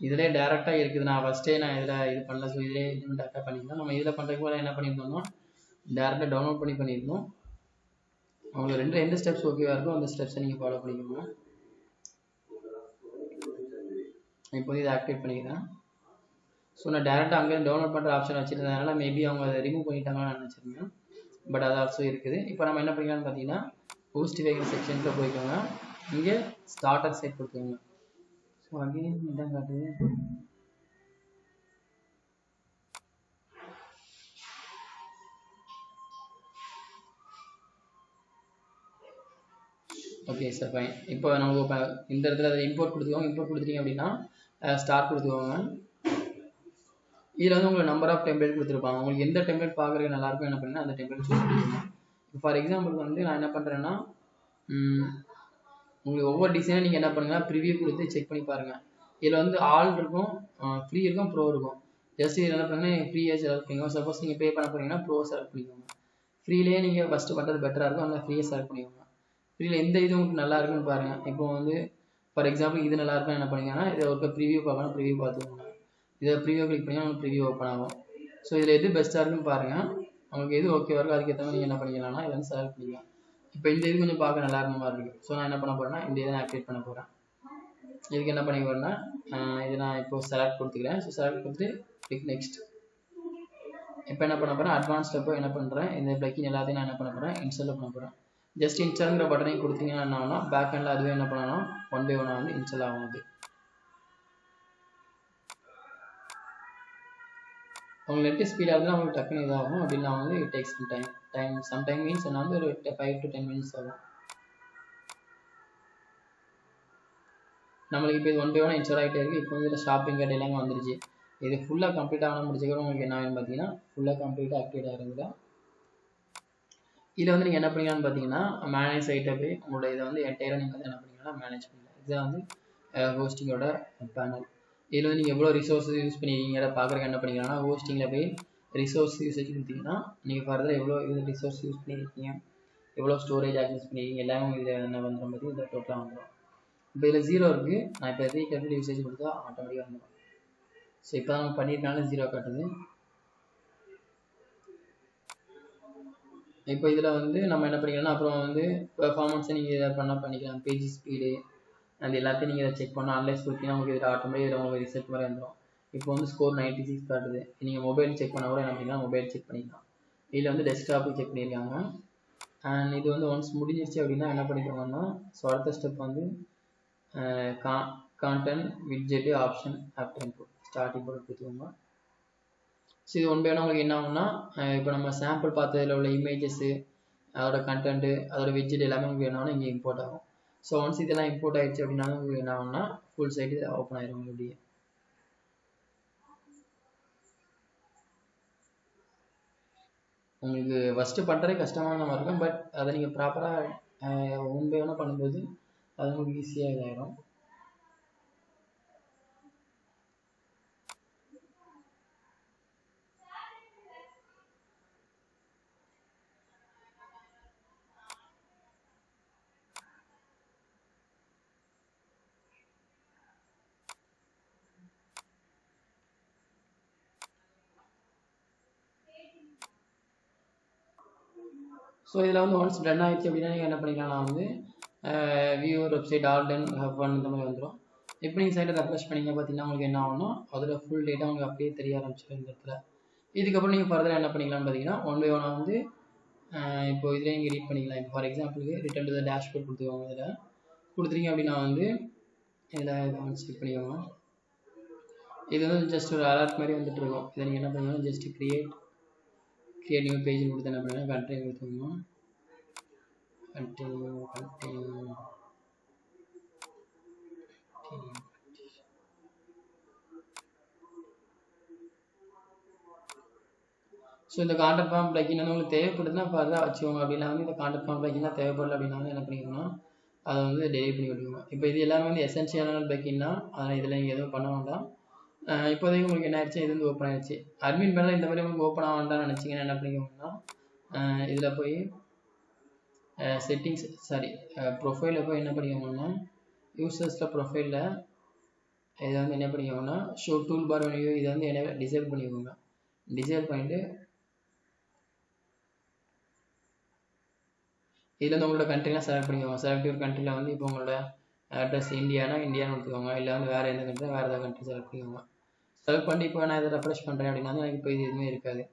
இதிலே டேரெக்டாக இருக்குது. நான் ஃபஸ்ட்டே நான் இதில் இது பண்ணல. ஸோ இதிலே இது டேரெக்டாக பண்ணிக்கலாம். நம்ம இதில் பண்ணுறதுக்கு போல என்ன பண்ணியிருந்தோம்னா டேரெக்டாக டவுன்லோட் பண்ணியிருந்தோம். உங்களுக்கு எந்த ஸ்டெப்ஸ் ஓகேவா இருக்கோ அந்த ஸ்டெப்ஸை நீங்கள் ஃபாலோ பண்ணிக்கோங்க. இப்போ இதை ஆக்டிவேட் பண்ணிக்கிறேன். ஸோ நான் டேரெக்டாக அங்கே டவுன்லோட் பண்ணுற ஆப்ஷன் வச்சுருந்ததுனால மேபி அவங்க அதை ரிமூவ் பண்ணிட்டாங்கன்னு நினச்சிருந்தேன். பட் அது ஆல்சோ இருக்குது. இப்போ நம்ம என்ன பண்ணிக்கலாம்னு பார்த்தீங்கன்னா பூஸ்ட் வேகன் செக்ஷனுக்கு போய்க்கோங்க. இங்கே ஸ்டார்டர் சைட் கொடுத்துக்கோங்க. ஸோ அகெயின் இதான் காட்டுது. Okay sir fine. இப்போ நமக்கு இப்போ இந்த இடத்துல அதை இம்போர்ட் கொடுத்துக்கோங்க. இம்போர்ட் கொடுத்துட்டீங்க அப்படின்னா ஸ்டார்ட் கொடுத்துக்கோங்க. இதில் வந்து உங்களுக்கு நம்பர் ஆஃப் டெம்ப்ளேட் கொடுத்துருப்பாங்க. உங்களுக்கு எந்த டெம்ப்ளேட் பார்க்குறதுக்கு நல்லாயிருக்கும் என்ன பண்ணுன்னா அந்த டெம்ப்ளேட் சூஸ் பண்ணிக்கோங்க. இப்போ ஃபார் எக்ஸாம்பிளுக்கு வந்து நான் என்ன பண்ணுறேன்னா உங்களுக்கு ஒவ்வொரு டிசைனும் நீங்கள் என்ன பண்ணுங்கன்னா ப்ரிவியூ கொடுத்து செக் பண்ணி பாருங்கள். இதில் வந்து ஆல் இருக்கும், ஃப்ரீ இருக்கும், ப்ரோ இருக்கும். ஜஸ்ட் இதில் என்ன பண்ணுங்கன்னா ஃப்ரீயாக செலக்ட் பண்ணிக்கோங்க. சப்போஸ் நீங்கள் பே பண்ண போகிறீங்கன்னா ப்ரோ செலக்ட் பண்ணிக்கோங்க. ஃப்ரீலேயே நீங்கள் ஃபஸ்ட்டு பண்ணுறது பெட்டராக இருக்கும். அதனால் ஃப்ரீயாக செலக்ட் பண்ணிக்கோங்க. ஃப்ரீயில் எந்த இது உங்களுக்கு நல்லா இருக்குன்னு பாருங்கள். இப்போ வந்து ஃபார் எக்ஸாம்பிள் இது நல்லா இருக்குன்னு என்ன பண்ணிங்கன்னா இதை ஒரு ப்ரிவியூ பார்க்கணும், ப்ரிவியூ பார்த்துக்கோங்க. இதை ப்ரிவியூ கிளிக் பண்ணி உங்களுக்கு ப்ரிவியூ ஓப்பன் ஆகும். ஸோ இதில் எது பெஸ்ட்டாக இருக்குன்னு பாருங்கள். உங்களுக்கு எது ஓகேவா இருக்கோ அதுக்கேற்ற மாதிரி நீங்கள் என்ன பண்ணிக்கலாம்னா இதை வந்து செலக்ட் பண்ணிக்கலாம். இப்போ இந்த இது கொஞ்சம் பார்க்க நல்லா இருந்த மாதிரி இருக்குது. ஸோ நான் என்ன பண்ண போகிறேன்னா இந்த இதை நான் ஆக்டிவேட் பண்ண போகிறேன். இதுக்கு என்ன பண்ணி போகிறேன்னா இதை நான் இப்போ செலக்ட் கொடுத்துக்கிறேன். ஸோ செலக்ட் கொடுத்துட்டு கிளிக் நெக்ஸ்ட். இப்போ என்ன பண்ண போகிறேன், அட்வான்ஸ் ஸ்டெப்போ என்ன பண்ணுறேன், இந்த பிளக்கின் எல்லாத்தையும் நான் என்ன பண்ண போகிறேன், இன்ஸ்டால் பண்ண போகிறேன். ஜஸ்ட் இன்ஸ்டால்ங்கிற பட்டனையும் கொடுத்தீங்கன்னா என்ன ஆகும்னா பேக் ஹேண்டில் அதுவே என்ன பண்ணணும், 1 by 1 வந்து இன்ஸ்டால் ஆகும். அது உங்களுக்கு நெட் ஸ்பீடாக இருந்தால் உங்களுக்கு டக்குன்னு இதாகும். அப்படின்னா வந்து it takes some time means என்ன வந்து ஒரு 5 to 10 minutes ஆகும். நம்மளுக்கு இப்போ இது 1 by 1 இன்ஸ்டால் ஆகிட்டே இருக்குது. இப்போ வந்து ஷாப்பிங் கார்டு எல்லாமே வந்துருச்சு. இது ஃபுல்லாக கம்ப்ளீட் ஆகணும் முடிச்சுக்கிறோம். உங்களுக்கு என்ன ஆகும் பார்த்தீங்கன்னா ஃபுல்லாக கம்ப்ளீட்டாக ஆக்டிவேட் ஆகுதுங்க. இதில் வந்து நீங்கள் என்ன பண்ணீங்கன்னு பார்த்தீங்கன்னா மேனேஜ் சைட்டை போய் உங்களோட இதை வந்து என்டையராக நீங்கள் வந்து என்ன பண்ணீங்கன்னா மேனேஜ் பண்ணலாம். இதுதான் வந்து ஹோஸ்டிங்கோட பேனல். இதில் வந்து நீங்கள் எவ்வளோ ரிசோர்ஸ் யூஸ் பண்ணியிருக்கீங்க பார்க்குறக்கு என்ன பண்ணிக்கலாம்னா ஹோஸ்டிங்கில் போய் ரிசோர்ஸ் யூசேஜ் கொடுத்தீங்கன்னா நீங்கள் ஃபர்தர் எவ்வளோ இது ரிசோர்ஸ் யூஸ் பண்ணியிருக்கீங்க, எவ்வளோ ஸ்டோரேஜ் ஆக்சஸ் பண்ணியிருக்கீங்க எல்லாமே இதில் என்ன வந்துடும் பற்றி இதில் டோட்டலாக வந்துடும். இப்போ இதில் 0 இருக்குது. நான் இப்போ ரீகேபிள் யூசேஜ் கொடுத்தா ஆட்டோமேட்டிக்காக வந்துடும். ஸோ இப்போ தான் பண்ணியிருக்கனால 0 காட்டுது. இப்போ இதில் வந்து நம்ம என்ன பண்ணிக்கலாம்னா அப்புறம் வந்து பெர்ஃபார்மன்ஸை நீங்கள் இதை பண்ணிக்கலாம். பேஜ் ஸ்பீடு அது எல்லாத்தையும் நீங்கள் இதை செக் பண்ணால் அனலைஸ் கொடுத்தீங்கன்னா உங்களுக்கு இதில் ஆட்டோமேட்டிக் இதில் உங்களுக்கு ரிசல்ட் மாதிரி வந்துடும். இப்போ வந்து ஸ்கோர் 96 காட்டுது. நீங்கள் மொபைல் செக் பண்ணால் கூட என்ன பண்ணிக்கலாம், மொபைல் செக் பண்ணிக்கலாம். இதில் வந்து டெஸ்க்டாப்பு செக் பண்ணியிருக்காங்க. அண்ட் இது வந்து ஒன்ஸ் முடிஞ்சிருச்சு அப்படின்னா என்ன பண்ணிக்கோங்கன்னா ஸோ அடுத்த ஸ்டெப் வந்து content widget option after input starting போட்டு கொடுத்துக்கோங்க. ஸோ இது 1 by 1 உங்களுக்கு என்ன ஆகும்னா இப்போ நம்ம சாம்பிள் பார்த்ததில் உள்ள இமேஜஸ்ஸு அதோட கண்டென்ட்டு அதோட விட்ஜெட் எல்லாமே உங்களுக்கு என்னன்னா இங்கே இம்போர்ட் ஆகும். ஸோ ஒன்ஸ் இதெல்லாம் இம்போர்ட் ஆகிடுச்சு அப்படின்னா உங்களுக்கு என்ன ஆகும்னா ஃபுல் சைட் ஓப்பன் ஆயிடும். இப்படியே உங்களுக்கு ஃபஸ்ட்டு பண்ணுறதே கஷ்டமான மாதிரி இருக்கும். பட் அதை நீங்கள் ப்ராப்பராக 1 by 1 பண்ணும்போது அது உங்களுக்கு ஈஸியாக இதாகிடும். ஸோ இதில் வந்து ஒன்ஸ் டன் ஆகிடுச்சு அப்படின்னா நீங்கள் என்ன பண்ணிக்கலாம், நான் வந்து வியூவர் வெப்சைட் ஆல்டன் ஹப்1 இந்த மாதிரி வந்துடும். இப்போ நீங்கள் சைட்டை ரெஃப்ரெஷ் பண்ணிங்க பார்த்தீங்கன்னா உங்களுக்கு என்ன ஆகும்னா அதோட ஃபுல் டேட்டா உங்களுக்கு அப்படியே தெரிய ஆரம்பிச்சிடும் இந்த இடத்துல. இதுக்கப்புறம் நீங்கள் ஃபர்தராக என்ன பண்ணிக்கலாம்னு பார்த்தீங்கன்னா 1 by 1 வந்து இப்போ இதில் நீங்கள் ரீட் பண்ணிக்கலாம். இப்போ ஃபார் எக்ஸாம்பிளுக்கு ரிட்டர்ன் டு த டேஷ்போர்ட் கொடுத்துக்கோங்க. இதில் கொடுத்துட்டீங்க அப்படின்னா வந்து இதில் செக் பண்ணிக்கோங்க. இது வந்து ஜஸ்ட் ஒரு அலர்ட் மாதிரி வந்துட்டு இருக்கும். இதை நீங்கள் என்ன பண்ணுங்கன்னா ஜஸ்ட் கிரியேட் நியூ பேஜ் கொடுத்து என்ன பண்ணுங்கள் கண்டினியூ கொடுத்துக்கோங்க. கண்டினியூ ஸோ இந்த கான்டெக்ட் ஃபார்ம் பிளக்கின் வந்து உங்களுக்கு தேவைப்படுதுன்னா ஃபர்தராக வச்சுக்கோங்க. அப்படின்னா வந்து இந்த கான்டெக்ட் ஃபார்ம் பிளக்கின்லாம் தேவைப்படல அப்படின்னா வந்து என்ன பண்ணிக்கணும், அதை வந்து டெலிட் பண்ணி விட்டுக்கணும். இப்போ இது எல்லாமே வந்து எசென்ஷியலான பிளக்கின்னா அதை இதில் நீங்கள் எதுவும் பண்ண வேண்டாம். இப்போதைக்கு உங்களுக்கு என்ன ஆயிடுச்சு, இது வந்து ஓப்பன் ஆயிடுச்சு. அட்மின் பேனல் இந்த மாதிரி உங்களுக்கு ஓப்பன் ஆக வேண்டாம்னு நினச்சிங்கன்னா என்ன பண்ணிக்கோங்கன்னா இதில் போய் செட்டிங்ஸ் ப்ரொஃபைலில் போய் என்ன பண்ணிக்கோங்கன்னா யூசர்ஸில் ப்ரொஃபைலில் இதை வந்து என்ன பண்ணிக்கோங்கன்னா ஷோ டூல் பார் வேணும் இதை வந்து என்ன டிசேபிள் பண்ணிக்கோங்க. டிசேபிள் பண்ணிவிட்டு இதில் வந்து உங்களோட கண்ட்ரிலாம் செலக்ட் பண்ணிக்கோங்க. செலக்ட் ஒரு கண்ட்ரியில் வந்து இப்போ உங்களோட அட்ரஸ் இந்தியானா இந்தியான்னு கொடுத்துக்கோங்க. இல்லை வந்து வேறு எந்த கண்ட்ரி வேறு ஏதாவது கண்ட்ரி செலக்ட் பண்ணிக்கோங்க. செலக்ட் பண்ணி இப்போ நான் இதை ரெஃப்ரெஷ் பண்ணுறேன் அப்படின்னா எனக்கு இப்போ இது எதுவுமே இருக்காது.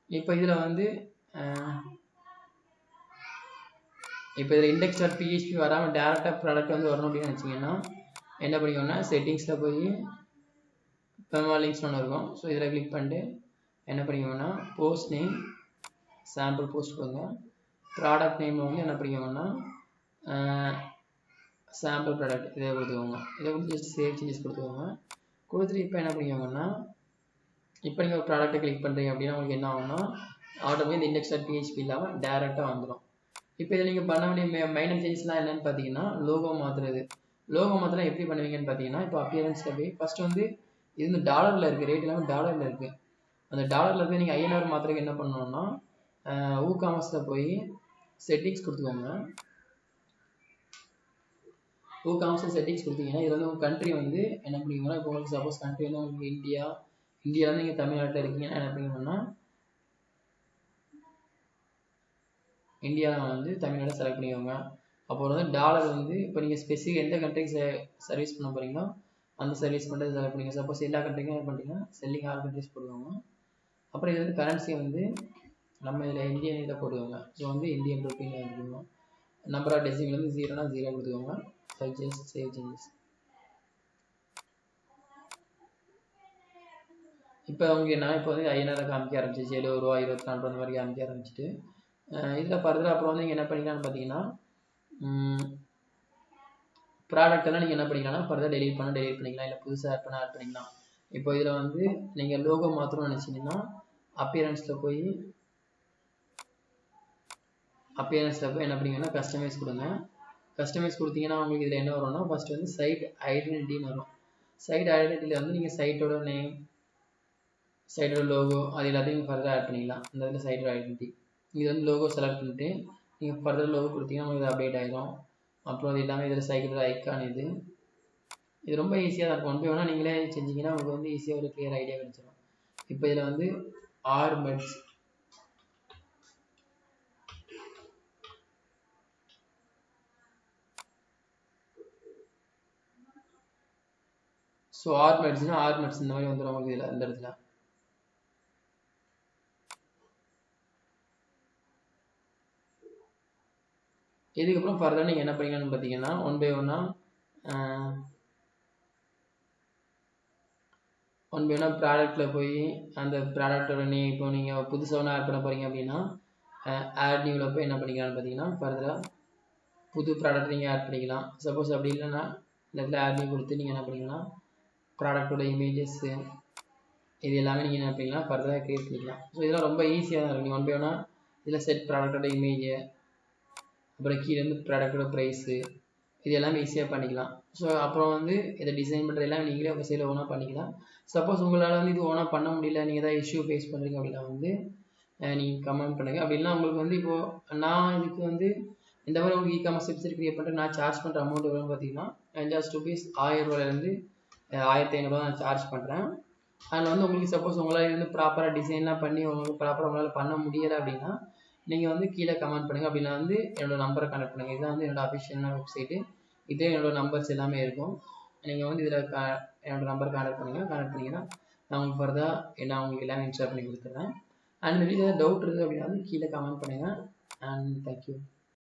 இப்போ இதில் வந்து இப்போ இதில் index.php வராமல் டேரெக்டாக ப்ராடக்ட் வந்து வரணும் அப்படின்னு நினச்சிங்கன்னா என்ன பண்ணிக்கோங்கன்னா செட்டிங்ஸில் போய் பெர்மாலிங்க்ஸ் ஒன்று இருக்கும். ஸோ இதில் கிளிக் பண்ணிட்டு என்ன பண்ணிக்கோங்கன்னா போஸ்ட் நேம் சாம்பிள் போஸ்ட் கொடுங்க. ப்ராடக்ட் நேம் வந்து என்ன பண்ணிக்கோங்கன்னா சாம்பிள் ப்ராடக்ட் இதை கொடுத்துக்கோங்க. இதை வந்து ஜஸ்ட் சேவ் சேஞ்சஸ் கொடுத்துக்கோங்க. கொடுத்துட்டு இப்போ என்ன பண்ணிக்கோங்கன்னா இப்போ நீங்கள் ஒரு ப்ராடக்ட்டை கிளிக் பண்ணுறீங்க அப்படின்னா உங்களுக்கு என்ன ஆகும்னா ஆட்டோமேட்டிக் இந்த index.php இல்லாமல் டேரெக்டாக வந்துடும். இப்போ இதில் நீங்கள் பண்ண வேண்டிய மைனர் சேஞ்சஸ்லாம் என்னென்னு பார்த்தீங்கன்னா லோகோ மாற்றுறது. லோகோ மாற்றலாம் எப்படி பண்ணுவீங்கன்னு பார்த்தீங்கன்னா இப்போ அப்பியரன்ஸில் போய் ஃபஸ்ட்டு வந்து இது வந்து டாலரில் இருக்குது, ரேட் எல்லாமே டாலரில் இருக்குது. அந்த டாலரில் போய் நீங்கள் ஐஎன்ஆர் மாற்றுறதுக்கு என்ன பண்ணணும்னா ஊகாமஸில் போய் செட்டிங்ஸ் கொடுத்துக்கோங்க. ஊகாமஸில் செட்டிங்ஸ் கொடுத்தீங்கன்னா இது வந்து உங்கள் கண்ட்ரி வந்து என்ன பண்ணிக்கோங்கன்னா இப்போ உங்களுக்கு சப்போஸ் கண்ட்ரி வந்து உங்களுக்கு இந்தியாவில் நீங்கள் தமிழ்நாட்டில் இருக்கீங்கன்னா என்ன பண்ணிக்கோங்கன்னா இந்தியாவில் வந்து தமிழ்நாடு செலக்ட் பண்ணிக்கோங்க. அப்புறம் வந்து டாலர் வந்து இப்போ நீங்கள் ஸ்பெசிஃபிக் எந்த கண்ட்ரிக்கு சர்வீஸ் பண்ண போகிறீங்களோ அந்த சர்வீஸ் மட்டும் செலக்ட் பண்ணிங்க. சப்போஸ் எல்லா கண்ட்ரிக்கும் பண்ணிங்கன்னா செல்லிங் ஆல் கண்ட்ரிஸ் போடுவாங்க. அப்புறம் இது வந்து கரன்சி வந்து நம்ம இதில் இந்தியன் இதில் போடுவாங்க. ஸோ வந்து இந்தியன் ருப்பின்னு எடுத்துக்கோங்க. நம்பர் ஆஃப் டெசிமல் வந்து 0னா 0 கொடுத்துக்கோங்க. Save changes. இப்போ அவங்க என்ன இப்போ வந்து 5000 காமிக்க ஆரம்பிச்சிச்சு, 70 ரூபா 24 ரூபா அந்த மாதிரி காமிக்க ஆரம்பிச்சிட்டு இதில் ஃபர்தர் அப்புறம் வந்து நீங்கள் என்ன பண்ணிக்கலாம்னு பார்த்தீங்கன்னா ப்ராடக்ட் எல்லாம் நீங்கள் என்ன பண்ணிக்கலாம்னா ஃபர்தர் டெலிட் பண்ணிக்கலாம், இல்லை புதுசாக ஆட் பண்ணிக்கலாம். இப்போ இதில் வந்து நீங்கள் லோகோ மாற்றணும்னு நினச்சிங்கன்னா அப்பியரன்ஸில் போய் என்ன பண்ணிங்கன்னா கஸ்டமைஸ் கொடுங்க. கஸ்டமைஸ் கொடுத்தீங்கன்னா உங்களுக்கு இதில் என்ன வரும்னா ஃபர்ஸ்ட் வந்து சைட் ஐடென்டிட்டின்னு வரும். சைட் ஐடென்டிட்டியில் வந்து நீங்கள் சைட்டோட நேம், சைட்டோட லோகோ அது எல்லாத்தையும் ஃபர்தர் ஆட் பண்ணிக்கலாம். இந்த இதில் சைட்டோட ஐடென்டிட்டி இது வந்து லோகோ செலக்ட் பண்ணிட்டு நீங்கள் ஃபர்தர் லோகோ கொடுத்தீங்கன்னா உங்களுக்கு அப்டேட் ஆகிடும். அப்புறம் அது எல்லாமே இதில் சைட்டோட ஐக்கான் இது ரொம்ப ஈஸியாக தான் இருக்கும். ஒன் பை ஒன்னாக நீங்களே செஞ்சீங்கன்னா உங்களுக்கு வந்து ஈஸியாக ஒரு கிளியர் ஐடியா கிடைச்சிடும். இப்போ இதில் வந்து ஆர்மெட்ஸ் ஸோ ஆர்மெட்ஸ் இந்த மாதிரி வந்துடும் உங்களுக்கு இதில் இந்த இடத்துல. இதுக்கப்புறம் ஃபர்தர் நீங்கள் என்ன பண்ணிக்கலாம்னு பார்த்தீங்கன்னா ஒன் பை ஒன்னாக ப்ராடக்ட்டில் போய் அந்த ப்ராடக்டோட நேம் இப்போ நீங்கள் புதுசாக ஒன்று ஆட் பண்ண போகிறீங்க அப்படின்னா ஆட் நியூவில் போய் என்ன பண்ணிக்கலாம்னு பார்த்தீங்கன்னா ஃபர்தராக புது ப்ராடக்ட் நீங்கள் ஆட் பண்ணிக்கலாம். சப்போஸ் அப்படி இல்லைன்னா இந்த இடத்துல ஆட் நியூ கொடுத்து நீங்கள் என்ன பண்ணிக்கலாம் ப்ராடக்டோட இமேஜஸ்ஸு இது எல்லாமே நீங்கள் என்ன பண்ணிக்கலாம் ஃபர்தராக க்ரியேட் பண்ணிக்கலாம். ஸோ இதெல்லாம் ரொம்ப ஈஸியாக தான் இருக்கும். ஒன் பை ஒன்னாக இதில் செட் ப்ராடக்டோட இமேஜ், அப்புறம் கீழே வந்து ப்ராடக்டோட ப்ரைஸு இது எல்லாமே ஈஸியாக பண்ணிக்கலாம். ஸோ அப்புறம் வந்து இதை டிசைன் பண்ணுறது எல்லாம் நீங்களே உங்கள் சைடில் ஓனாக பண்ணிக்கலாம். சப்போஸ் உங்களால் வந்து இது ஓனாக பண்ண முடியல, நீங்கள் ஏதாவது இஷ்யூ ஃபேஸ் பண்ணுறீங்க அப்படின்னா வந்து நீங்கள் கமெண்ட் பண்ணுங்கள். அப்படின்னா உங்களுக்கு வந்து இப்போது நான் இதுக்கு வந்து இந்த மாதிரி உங்களுக்கு இ-காமர்ஸ் வெப்சைட் கிரியேட் பண்ணுறேன். நான் சார்ஜ் பண்ணுற அமௌண்ட் எவ்வளோன்னு பார்த்தீங்கன்னா ₹1000 1000 1500 நான் சார்ஜ் பண்ணுறேன். அதில் வந்து உங்களுக்கு சப்போஸ் உங்களால் வந்து ப்ராப்பராக டிசைன்லாம் பண்ணி உங்களுக்கு ப்ராப்பராக உங்களால் பண்ண முடியலை அப்படின்னா நீங்கள் வந்து கீழே கமெண்ட் பண்ணுங்கள். அப்படின்னா வந்து என்னோடய நம்பரை கனெக்ட் பண்ணுங்கள். இதுதான் வந்து என்னோடய அஃபிஷியலான வெப்சைட்டு. இதே என்னோடய நம்பர்ஸ் எல்லாமே இருக்கும். நீங்கள் வந்து இதில் என்னோடய நம்பர் கனெக்ட் பண்ணிங்கன்னா நான் உங்களுக்கு ஃபர்தராக நான் உங்களுக்கு எல்லாமே இன்ஸ்டால் பண்ணி கொடுத்துட்றேன். அண்ட் வீடியோ டவுட் இருக்குது அப்படின்னா வந்து கீழே கமெண்ட் பண்ணுங்கள். And thank you.